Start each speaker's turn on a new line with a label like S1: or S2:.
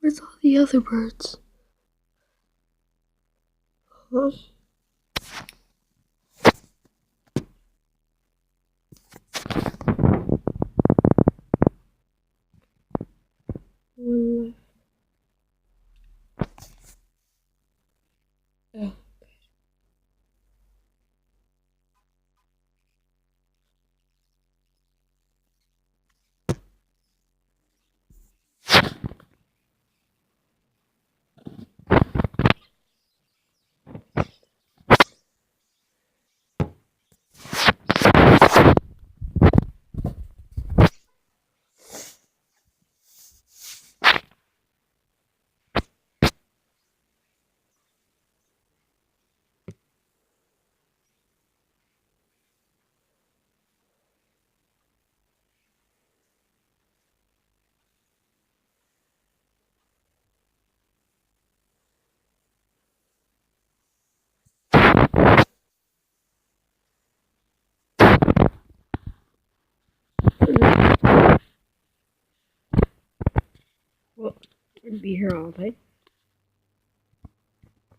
S1: Where's all the other birds? Huh? One left. Oh. Well, we'd be here all day.